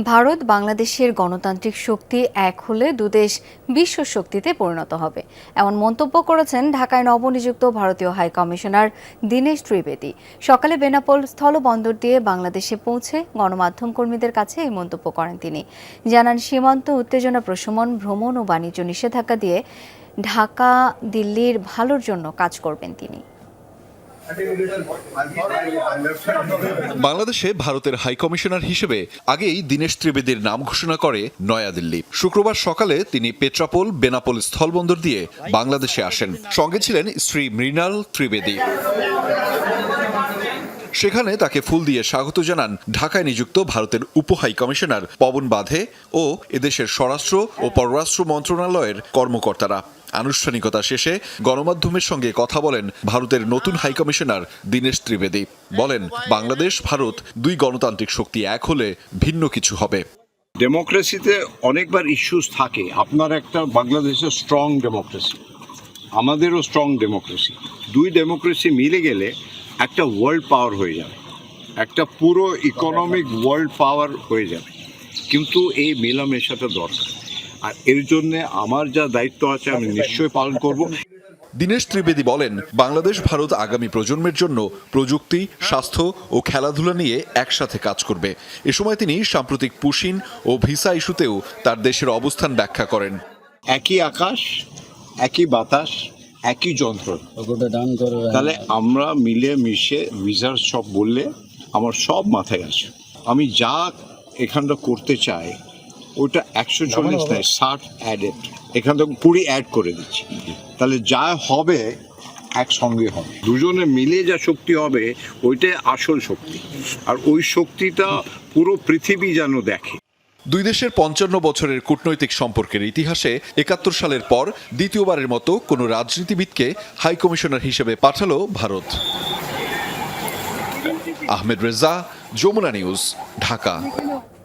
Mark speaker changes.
Speaker 1: ভারত বাংলাদেশের গণতান্ত্রিক শক্তি এক হলে দুদেশ বিশ্ব শক্তিতে পরিণত হবে, এমন মন্তব্য করেছেন ঢাকায় নবনিযুক্ত ভারতীয় হাই কমিশনার দীনেশ ত্রিবেদী। সকালে বেনাপোল স্থলবন্দর দিয়ে বাংলাদেশে পৌঁছে গণমাধ্যম কর্মীদের কাছে এই মন্তব্য করেন তিনি। জানান, সীমান্ত উত্তেজনা প্রশমন, ভ্রমণ ও বাণিজ্য নিষেধাজ্ঞা দিয়ে ঢাকা দিল্লির ভালোর জন্য কাজ করবেন তিনি।
Speaker 2: বাংলাদেশে ভারতের হাই কমিশনার হিসেবে আগেই দীনেশ ত্রিবেদীর নাম ঘোষণা করে নয়াদিল্লি। শুক্রবার সকালে তিনি পেট্রাপোল বেনাপোল স্থলবন্দর দিয়ে বাংলাদেশে আসেন। সঙ্গে ছিলেন স্ত্রী মৃণাল ত্রিবেদী। সেখানে তাকে ফুল দিয়ে স্বাগত জানান ঢাকায় নিযুক্ত ভারতের উপ হাই কমিশনার পবন বাধে ও এদেশের স্বরাষ্ট্র ও পররাষ্ট্র মন্ত্রণালয়ের কর্মকর্তারা। আনুষ্ঠানিকতা শেষে গণমাধ্যমের সঙ্গে কথা বলেন ভারতের নতুন হাই কমিশনার দীনেশ ত্রিবেদী। বলেন, বাংলাদেশ ভারত দুই গণতান্ত্রিক শক্তি এক হলে ভিন্ন কিছু হবে।
Speaker 3: ডেমোক্রেসিতে অনেকবার ইস্যুস থাকে। আপনার একটা বাংলাদেশের স্ট্রং ডেমোক্রেসি, আমাদেরও স্ট্রং ডেমোক্রেসি। দুই ডেমোক্রেসি মিলে গেলে একটা ওয়ার্ল্ড পাওয়ার হয়ে যাবে, একটা পুরো ইকোনমিক ওয়ার্ল্ড পাওয়ার হয়ে যাবে। কিন্তু এই মেলামেশাটা দরকার, আর এর জন্য আমার যা দায়িত্ব আছে আমি নিশ্চয়ই পালন করব।
Speaker 2: দীনেশ ত্রিবেদী বলেন, বাংলাদেশ ভারত আগামী প্রজন্মের জন্য প্রযুক্তি, স্বাস্থ্য ও খেলাধুলা নিয়ে একসাথে কাজ করবে। এ সময় তিনি সাম্প্রতিক পুশিন ও ভিসা ইস্যুতেও তার দেশের অবস্থান ব্যাখ্যা করেন।
Speaker 3: একই আকাশ, একই বাতাস, একই যন্ত্র, তাহলে আমরা মিলে মিশে ভিসার সব বললে আমার সব মাথায় আছে। আমি যা এখানটা করতে চাই ওইটা 140 নয়, 60 অ্যাডেড, এখান থেকে 20 অ্যাড করে দিচ্ছি। তাহলে যা হবে একসঙ্গে হবে, দুজনে মিলে যা শক্তি হবে ওইটাই আসল শক্তি। আর ওই শক্তিটা পুরো পৃথিবী যেন দেখে।
Speaker 2: দুই দেশের 55 বছরের কূটনৈতিক সম্পর্কের ইতিহাসে 71 সালের পর দ্বিতীয়বারের মতো কোনো রাজনীতিবিদকে হাই কমিশনার হিসেবে পাঠালো ভারত। আহমেদ রেজা, যমুনা নিউজ, ঢাকা।